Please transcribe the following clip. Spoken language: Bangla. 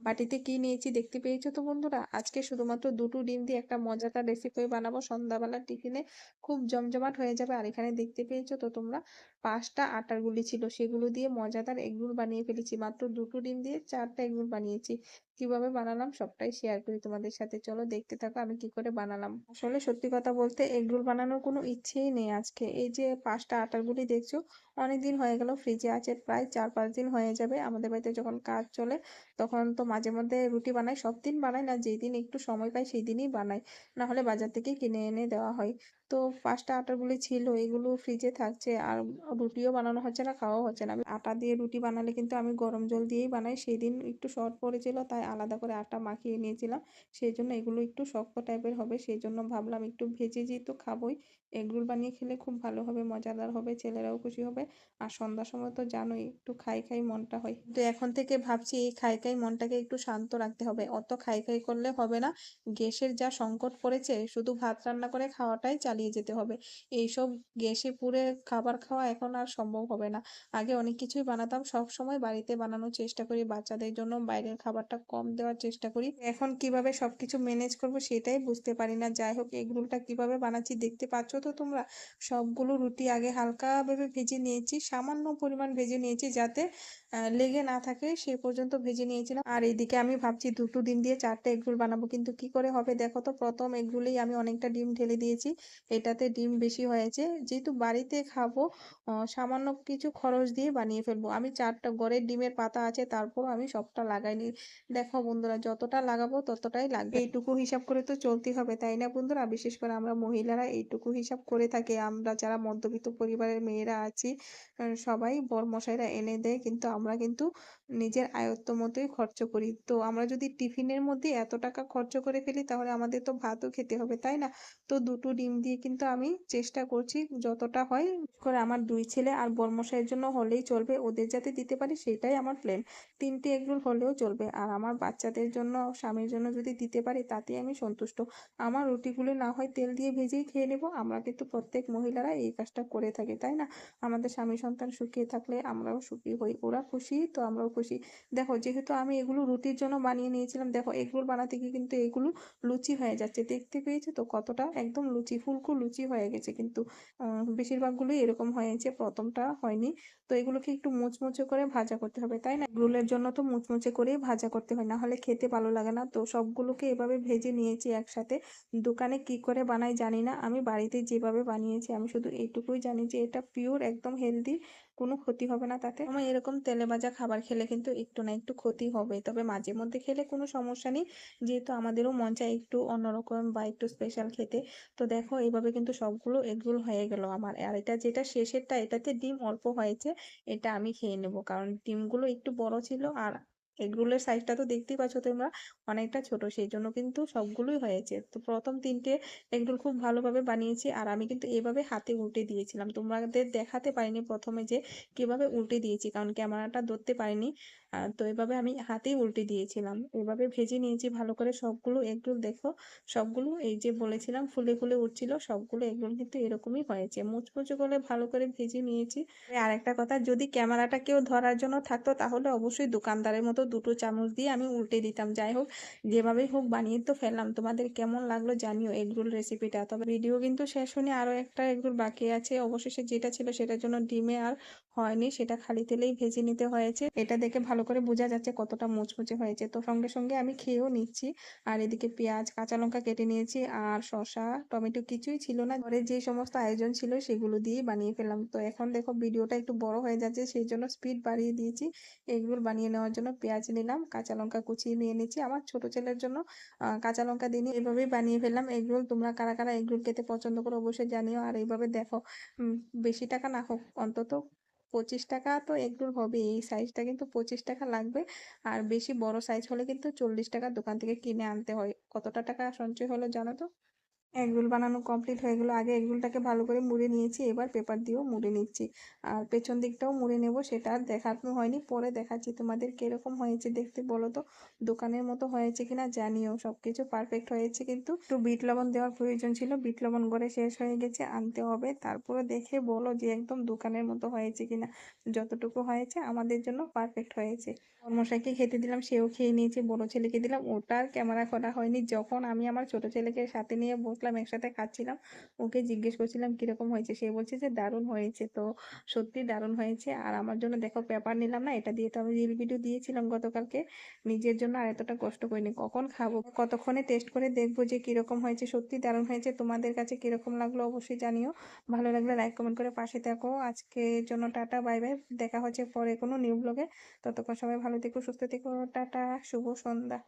বাটিতে কি নিয়েছি দেখতে পেয়েছো তো বন্ধুরা? আজকে শুধুমাত্র দুটো ডিম দিয়ে একটা মজাদার রেসিপি বানাবো সন্ধ্যাবেলার টিফিনে। খুব জমজমাট হয়ে যাবে। আর এখানে দেখতে পেয়েছো তো তোমরা ৫টা আটার গুলি ছিল, সেগুলো দিয়ে মজাদার এগ রোল বানিয়ে ফেলেছি। মাত্র দুটো ডিম দিয়ে ৪টা এগ রোল বানিয়েছি। কিভাবে বানালাম সবটাই শেয়ার করি তোমাদের সাথে। চলো দেখতে থাকো আমি কি করে বানালাম। আসলে সত্যি কথা বলতে এগ রোল বানানোর কোনো ইচ্ছেই নেই আজকে। এই যে ৫টা আটার গুলি দেখছো, অনেকদিন হয়ে গেল ফ্রিজে আছে, প্রায় ৪-৫ দিন হয়ে যাবে। আমাদের বাড়িতে যখন কাজ চলে তখন তো মাঝে মধ্যে রুটি বানাই, সব দিন বানাই না, যেই দিন একটু সময় পাই সেই দিনই বানাই, না হলে বাজার থেকে কিনে এনে দেওয়া হয়। তো ৫টা আটার গুলি ছিল, এগুলো ফ্রিজে থাকছে আর রুটিও বানানো হচ্ছে না, খাওয়াও হচ্ছে না। আমি আটা দিয়ে রুটি বানালে কিন্তু আমি গরম জল দিয়েই বানাই। সেদিন একটু শর্ট পড়েছিল তাই আলাদা করে আটা মাখিয়ে নিয়েছিলাম। সেই জন্য এগুলো একটু শক্ত টাইপের হবে, সেই জন্য ভাবলাম একটু ভেজে যেহেতু খাবোই, এগরোল বানিয়ে খেলে খুব ভালো হবে, মজাদার হবে, ছেলেরাও খুশি হবে। আর সন্ধ্যার সময় তো জানোই একটু খাই খাই মনটা হয়। তো এখন থেকে ভাবছি এই খাই খাই মনটাকে একটু শান্ত রাখতে হবে, অত খাই খাই করলে হবে না। গ্যাসের যা সংকট পড়েছে, শুধু ভাত রান্না করে খাওয়াটাই চালিয়ে যেতে হবে। এইসব গ্যাসে পুড়ে খাবার খাওয়া এখন আর সম্ভব হবে না। আগে অনেক কিছুই বানাতাম, সব সময় বাড়িতে বানানোর চেষ্টা করি, বাচ্চাদের জন্য বাইরের খাবারটা কম দেওয়ার চেষ্টা করি। এখন কিভাবে সবকিছু ম্যানেজ করব সেটাই বুঝতে পারি না। যাই হোক, এগরোলটা কিভাবে বানাচ্ছি দেখতে পাচ্ছ তো তোমরা। সবগুলো রুটি আগে হালকাভাবে ভেজে নিয়েছি, সামান্য পরিমাণ ভেজে নিয়েছি যাতে লেগে না থাকে সে পর্যন্ত ভেজে নিয়েছিলাম। আর এইদিকে আমি ভাবছি দুটো ডিম দিয়ে 4টা এগরোল বানাবো, কিন্তু কি করে হবে দেখো তো। প্রথম এগরোলেই আমি অনেকটা ডিম ঢেলে দিয়েছি, এটাতে ডিম বেশি হয়েছে। যেহেতু বাড়িতে খাবো, সামান্য কিছু খরচ দিয়ে বানিয়ে ফেলবো। আমি 4টা ঘরের ডিমের পাতা আছে, তারপর আমি সবটা লাগাইনি। দেখো বন্ধুরা, যতটা লাগাবো ততটাই লাগবে, এইটুকু হিসাব করে তো চলতে হবে, তাই না বন্ধুরা? বিশেষ করে আমরা মহিলারা এইটুকু হিসাব করে থাকি। আমরা যারা মধ্যবিত্ত পরিবারের মেয়েরা আছি, সবাই বরমশাইরা এনে দেয়, কিন্তু আমরা কিন্তু নিজের আয়ত্ত মতোই খরচ করি। তো আমরা যদি টিফিনের মধ্যে এত টাকা খরচ করে ফেলি তাহলে আমাদের তো ভাতও খেতে হবে, তাই না? তো দুটো ডিম দিয়ে কিন্তু আমি চেষ্টা করছি যতটা হয় করে। আমার 2 ছেলে আর বরমশাইয়ের জন্য হলেই চলবে, ওদের যাতে দিতে পারি সেটাই আমার প্ল্যান। 3টে এগরোল হলেও চলবে, আর আমার বাচ্চাদের জন্য, স্বামীর জন্য যদি দিতে পারি তাতেই আমি সন্তুষ্ট। আমার রুটিগুলো না হয় তেল দিয়ে ভেজেই খেয়ে নেবো। আমরা কিন্তু প্রত্যেক মহিলারা এই কাজটা করে থাকি, তাই না? আমাদের স্বামী সন্তান সুখী থাকলে আমরাও সুখী হই, ওরা খুশি তো আমরাও খুশি। দেখো, যেহেতু আমি এগুলো রুটির জন্য বানিয়ে নিয়েছিলাম, দেখো এগরোল বানাতে গিয়ে কিন্তু এগুলো লুচি হয়ে যাচ্ছে, দেখতে পেয়েছো তো কতটা একদম লুচি, ফুলকো লুচি হয়ে গেছে। কিন্তু বেশিরভাগগুলোই এরকম হয়েছে, প্রথমটা হয়নি। তো এগুলোকে একটু মুচমুচে করে ভাজা করতে হবে, তাই না? রোলের জন্য তো মুচমুচে করেই ভাজা করতে হয়, না হলে খেতে ভালো লাগে না। তো সবগুলোকে এভাবে ভেজে নিয়েছি একসাথে। দোকানে কি করে বানাই জানি না, আমি বাড়িতে যেভাবে বানিয়েছি আমি শুধু এইটুকুই জানি যে এটা পিওর একদম হেলদি, কোনো ক্ষতি হবে না তাতে। আমার এরকম তেলে ভাজা খাবার খেলে কিন্তু একটু না একটু ক্ষতি হবে, তবে মাঝে মধ্যে খেলে কোনো সমস্যা নেই, যেহেতু আমাদেরও মন চায় একটু অন্যরকম বা একটু স্পেশাল খেতে। তো দেখো এইভাবে কিন্তু সবগুলো এগরোল হয়ে গেল আমার। আর এটা যেটা শেষেরটা, এটাতে ডিম অল্প হয়েছে, এটা আমি খেয়ে নেবো, কারণ ডিমগুলো একটু বড় ছিল। আর এগরোলের সাইজটা তো দেখতেই পাচ্ছ তোমরা, অনেকটা ছোট, সেই জন্য কিন্তু সবগুলোই হয়েছে। তো প্রথম 3টে এগরোল খুব ভালোভাবে বানিয়েছি। আর আমি কিন্তু এভাবে হাতে উল্টে দিয়েছিলাম, তোমাদের দেখাতে পারিনি প্রথমে যে কিভাবে উল্টে দিয়েছি, কারণ ক্যামেরাটা ধরতে পারিনি। তো এভাবে আমি হাতেই উল্টে দিয়েছিলাম, এভাবে ভেজে নিয়েছি ভালো করে সবগুলো এগরোল। দেখো সবগুলো এই যে বলেছিলাম ফুলে ফুলে উঠছিল, সবগুলো এগরোল কিন্তু এরকমই হয়েছে, মুচমুচে করে ভালো করে ভেজে নিয়েছি। আর একটা কথা, যদি ক্যামেরাটা কেউ ধরার জন্য থাকতো তাহলে অবশ্যই দোকানদারের মতো দুটো চামচ দিয়ে আমি উল্টে দিতাম। যাই হোক, যেভাবেই হোক বানিয়ে তো ফেললাম। তোমাদের কেমন লাগলো জানিও এগরোল রেসিপিটা। তবে ভিডিও কিন্তু শেষ হয়নি, আরো একটা এগরোল বাকি আছে। অবশেষে যেটা ছিল সেটার জন্য ডিমে আর হয়নি, সেটা খালি তেলেই ভেজে নিতে হয়েছে। এটা দেখে ভালো করে বোঝা যাচ্ছে কতটা মুচমুচে হয়েছে। তো সঙ্গে সঙ্গে আমি খেয়েও নিচ্ছি। আর এদিকে পেঁয়াজ কাঁচা লঙ্কা কেটে নিয়েছি, আর শসা টমেটো কিছুই ছিল না, ঘরে যে সমস্ত আয়োজন ছিল সেগুলো দিয়েই বানিয়ে ফেললাম। তো এখন দেখো ভিডিওটা একটু বড় হয়ে যাচ্ছে, সেই জন্য স্পিড বাড়িয়ে দিয়েছি। এগরোল বানিয়ে নেওয়ার জন্য পেঁয়াজ নিলাম, কাঁচা লঙ্কা কুচিয়ে নিয়ে নিচ্ছি। আমার ছোট ছেলের জন্য কাঁচা লঙ্কা দিয়ে এভাবেই বানিয়ে ফেললাম এগরোল। তোমরা কারা কারা এগরোল খেতে পছন্দ করো অবশ্যই জানিও। আর এইভাবে দেখো, বেশি টাকা না হোক, অন্তত 25 টাকা তো এগরোল হবে। এই সাইজটা কিন্তু 25 টাকা লাগবে, আর বেশি বড় সাইজ হলে কিন্তু 40 টাকা দোকান থেকে কিনে আনতে হয়। কতটা টাকা সঞ্চয় হলো জানো তো? এগ রোল বানানো কমপ্লিট হয়ে গেল। আগে এগ রোলটাকে ভালো করে মুড়ে নিয়েছি, এবার পেপার দিয়েও মুড়ে নিচ্ছি। আর পেছন দিকটাও মুড়ে নেব, সেটা আর দেখানো হয়নি, পরে দেখাচ্ছি তোমাদের কিরকম হয়েছে দেখতে বলো তো। দোকানের মতো হয়েছে কিনা জানিও। সবকিছু পারফেক্ট হয়েছে, কিন্তু একটু বিট লবণ দেওয়ার প্রয়োজন ছিল, বিট লবণ করে শেষ হয়ে গেছে, আনতে হবে। তারপরে দেখে বলো যে একদম দোকানের মতো হয়েছে কিনা। যতটুকু হয়েছে আমাদের জন্য পারফেক্ট হয়েছে। মশাইকে খেতে দিলাম, সেও খেয়ে নিয়েছে। বড় ছেলেকে দিলাম, ওটার ক্যামেরা করা হয়নি। যখন আমি আমার ছোট ছেলেকে সাথে নিয়ে বসলাম, একসাথে খাচ্ছিলাম, ওকে জিজ্ঞেস করছিলাম কিরকম হয়েছে, সে বলছে যে দারুণ হয়েছে। তো সত্যি দারুণ হয়েছে। আর আমার জন্য দেখো পেপার নিলাম না, এটা দিয়ে তো আমি রিল ভিডিও দিয়েছিলাম গতকালকে। নিজের জন্য আর এতটা কষ্ট করিনি, কখন খাবো, কতক্ষণে টেস্ট করে দেখবো যে কিরকম হয়েছে। সত্যি দারুণ হয়েছে। তোমাদের কাছে কিরকম লাগলো অবশ্যই জানিও। ভালো লাগলে লাইক কমেন্ট করে পাশে থাকো। আজকের জন্য টাটা, বাই বাই। দেখা হচ্ছে পরে কোনো নিউ ব্লগে। ততক্ষণ সবাই ভালো থেকো, সুস্থ থেকো, টাটা, শুভ সন্ধ্যা।